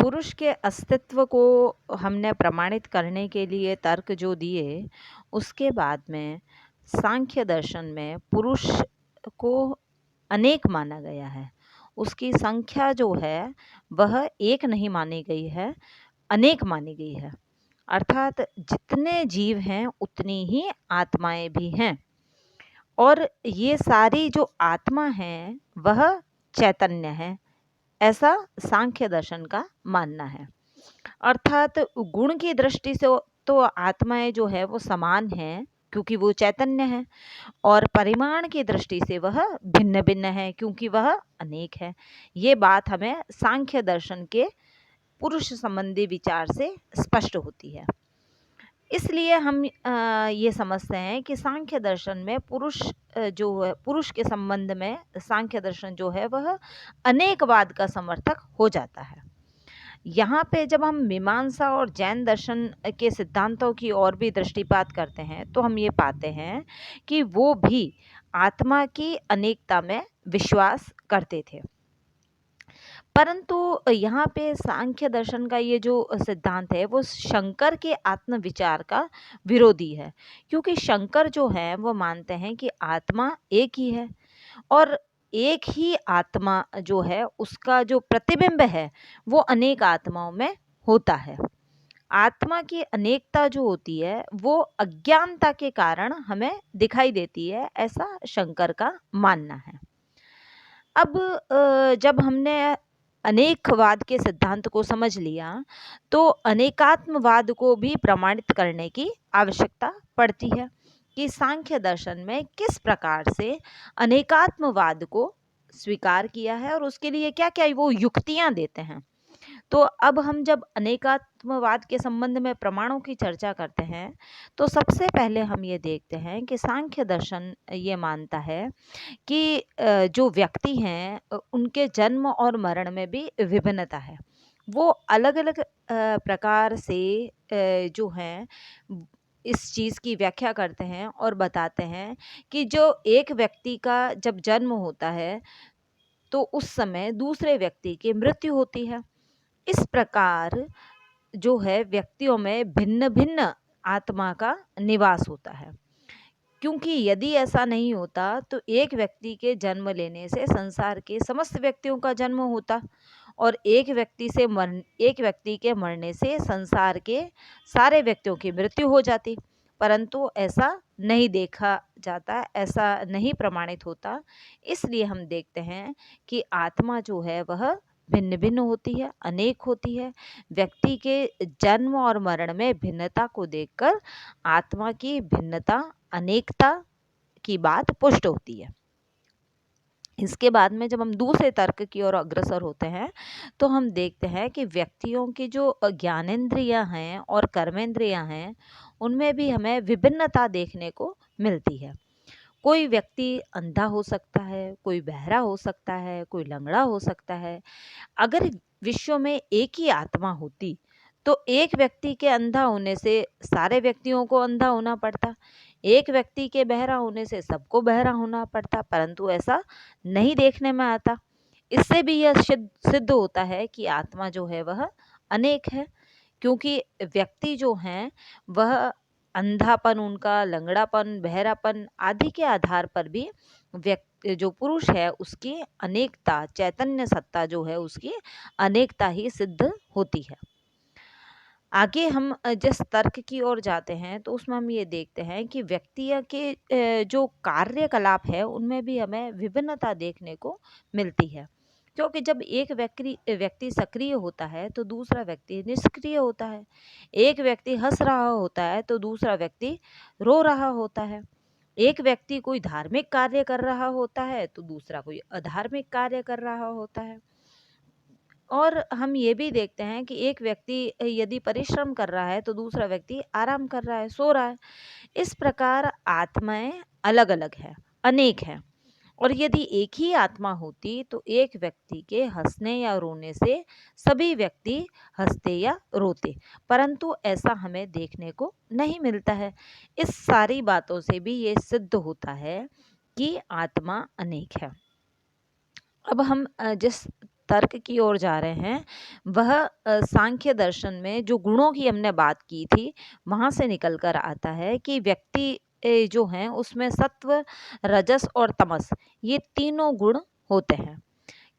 पुरुष के अस्तित्व को हमने प्रमाणित करने के लिए तर्क जो दिए, उसके बाद में सांख्य दर्शन में पुरुष को अनेक माना गया है। उसकी संख्या जो है वह एक नहीं मानी गई है, अनेक मानी गई है। अर्थात जितने जीव हैं उतनी ही आत्माएं भी हैं और ये सारी जो आत्मा हैं वह चैतन्य है, ऐसा सांख्य दर्शन का मानना है। अर्थात गुण की दृष्टि से तो आत्माएं जो है वो समान हैं क्योंकि वो चैतन्य है, और परिमाण की दृष्टि से वह भिन्न भिन्न है क्योंकि वह अनेक है। ये बात हमें सांख्य दर्शन के पुरुष संबंधी विचार से स्पष्ट होती है। इसलिए हम ये समझते हैं कि सांख्य दर्शन में जो है पुरुष के संबंध में सांख्य दर्शन जो है वह अनेकवाद का समर्थक हो जाता है। यहाँ पे जब हम मीमांसा और जैन दर्शन के सिद्धांतों की ओर भी दृष्टिपात करते हैं तो हम ये पाते हैं कि वो भी आत्मा की अनेकता में विश्वास करते थे। परंतु यहाँ पे सांख्य दर्शन का ये जो सिद्धांत है वो शंकर के आत्मविचार का विरोधी है, क्योंकि शंकर जो है वो मानते हैं कि आत्मा एक ही है और एक ही आत्मा जो है उसका जो प्रतिबिंब है वो अनेक आत्माओं में होता है। आत्मा की अनेकता जो होती है वो अज्ञानता के कारण हमें दिखाई देती है, ऐसा शंकर का मानना है। अब जब हमने अनेकवाद के सिद्धांत को समझ लिया तो अनेकात्मवाद को भी प्रमाणित करने की आवश्यकता पड़ती है कि सांख्य दर्शन में किस प्रकार से अनेकात्मवाद को स्वीकार किया है और उसके लिए क्या क्या वो युक्तियां देते हैं। तो अब हम जब अनेकात्मवाद के संबंध में प्रमाणों की चर्चा करते हैं तो सबसे पहले हम ये देखते हैं कि सांख्य दर्शन ये मानता है कि जो व्यक्ति हैं उनके जन्म और मरण में भी विभिन्नता है। वो अलग अलग प्रकार से जो हैं इस चीज़ की व्याख्या करते हैं और बताते हैं कि जो एक व्यक्ति का जब जन्म होता है तो उस समय दूसरे व्यक्ति की मृत्यु होती है। इस प्रकार जो है व्यक्तियों में भिन्न भिन्न आत्मा का निवास होता है, क्योंकि यदि ऐसा नहीं होता तो एक व्यक्ति के जन्म लेने से संसार के समस्त व्यक्तियों का जन्म होता और एक व्यक्ति के मरने से संसार के सारे व्यक्तियों की मृत्यु हो जाती। परंतु ऐसा नहीं देखा जाता, ऐसा नहीं प्रमाणित होता। इसलिए हम देखते हैं कि आत्मा जो है वह भिन्न भिन्न होती है, अनेक होती है। व्यक्ति के जन्म और मरण में भिन्नता को देखकर आत्मा की भिन्नता, अनेकता की बात पुष्ट होती है। इसके बाद में जब हम दूसरे तर्क की ओर अग्रसर होते हैं तो हम देखते हैं कि व्यक्तियों की जो ज्ञानेंद्रियां हैं और कर्मेंद्रियां हैं उनमें भी हमें विभिन्नता देखने को मिलती है। कोई व्यक्ति अंधा हो सकता है, कोई बहरा हो सकता है, कोई लंगड़ा हो सकता है। अगर विश्व में एक ही आत्मा होती तो एक व्यक्ति के अंधा होने से सारे व्यक्तियों को अंधा होना पड़ता, एक व्यक्ति के बहरा होने से सबको बहरा होना पड़ता, परंतु ऐसा नहीं देखने में आता। इससे भी यह सिद्ध होता है कि आत्मा जो है वह अनेक है, क्योंकि व्यक्ति जो हैं वह अंधापन, उनका लंगड़ापन, बहरापन आदि के आधार पर भी व्यक्ति जो पुरुष है उसकी अनेकता, चैतन्य सत्ता जो है उसकी अनेकता ही सिद्ध होती है। आगे हम जिस तर्क की ओर जाते हैं तो उसमें हम ये देखते हैं कि व्यक्तियों के जो कार्यकलाप है उनमें भी हमें विभिन्नता देखने को मिलती है, क्योंकि जब एक व्यक्ति सक्रिय होता है तो दूसरा व्यक्ति निष्क्रिय होता है। एक व्यक्ति हंस रहा होता है तो दूसरा व्यक्ति रो रहा होता है। एक व्यक्ति कोई धार्मिक कार्य कर रहा होता है तो दूसरा कोई अधार्मिक कार्य कर रहा होता है। और हम ये भी देखते हैं कि एक व्यक्ति यदि परिश्रम कर रहा है तो दूसरा व्यक्ति आराम कर रहा है, सो रहा है। इस प्रकार आत्माएं अलग अलग है, अनेक है। और यदि एक ही आत्मा होती तो एक व्यक्ति के हंसने या रोने से सभी व्यक्ति हंसते या रोते, परंतु ऐसा हमें देखने को नहीं मिलता है। इस सारी बातों से भी ये सिद्ध होता है कि आत्मा अनेक है। अब हम जिस तर्क की ओर जा रहे हैं वह सांख्य दर्शन में जो गुणों की हमने बात की थी वहाँ से निकल कर आता है कि व्यक्ति जो हैं उसमें सत्व, रजस और तमस ये तीनों गुण होते हैं।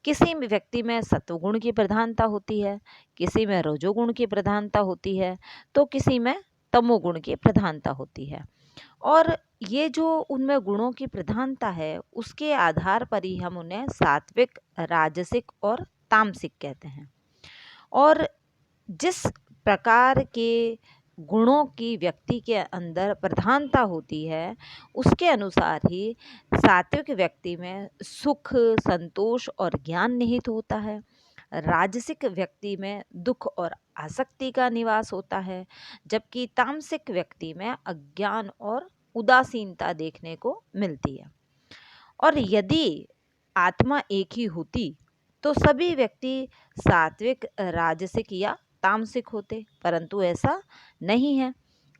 किसी भी व्यक्ति में सत्वगुण की प्रधानता होती है, किसी में रजोगुण की प्रधानता होती है, तो किसी में तमोगुण की प्रधानता होती है। और ये जो उनमें गुणों की प्रधानता है उसके आधार पर ही हम उन्हें सात्विक, राजसिक और तामसिक कहते हैं। और जिस प्रकार के गुणों की व्यक्ति के अंदर प्रधानता होती है उसके अनुसार ही सात्विक व्यक्ति में सुख, संतोष और ज्ञान निहित होता है। राजसिक व्यक्ति में दुख और आसक्ति का निवास होता है, जबकि तामसिक व्यक्ति में अज्ञान और उदासीनता देखने को मिलती है। और यदि आत्मा एक ही होती तो सभी व्यक्ति सात्विक, राजसिक या तामसिक होते, परंतु ऐसा नहीं है।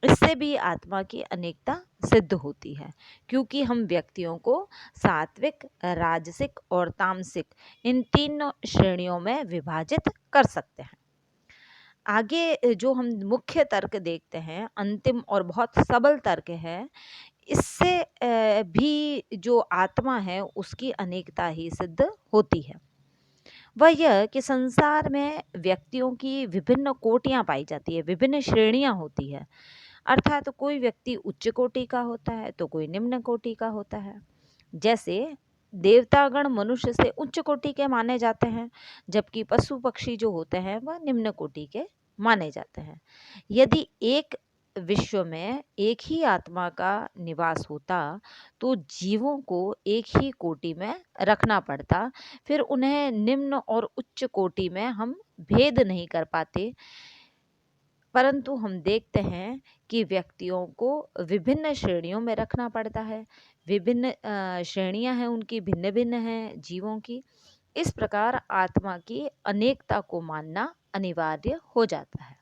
इससे भी आत्मा की अनेकता सिद्ध होती है, क्योंकि हम व्यक्तियों को सात्विक, राजसिक और तामसिक इन तीन श्रेणियों में विभाजित कर सकते हैं। आगे जो हम मुख्य तर्क देखते हैं, अंतिम और बहुत सबल तर्क है, इससे भी जो आत्मा है उसकी अनेकता ही सिद्ध होती है। वह यह कि संसार में व्यक्तियों की विभिन्न कोटियां पाई जाती है, विभिन्न श्रेणियां होती है। अर्थात तो कोई व्यक्ति उच्च कोटि का होता है तो कोई निम्न कोटि का होता है। जैसे देवतागण मनुष्य से उच्च कोटि के माने जाते हैं, जबकि पशु पक्षी जो होते हैं वह निम्न कोटि के माने जाते हैं। यदि एक विश्व में एक ही आत्मा का निवास होता तो जीवों को एक ही कोटि में रखना पड़ता, फिर उन्हें निम्न और उच्च कोटि में हम भेद नहीं कर पाते। परंतु हम देखते हैं कि व्यक्तियों को विभिन्न श्रेणियों में रखना पड़ता है। विभिन्न श्रेणियां हैं उनकी, भिन्न भिन्न हैं जीवों की। इस प्रकार आत्मा की अनेकता को मानना अनिवार्य हो जाता है।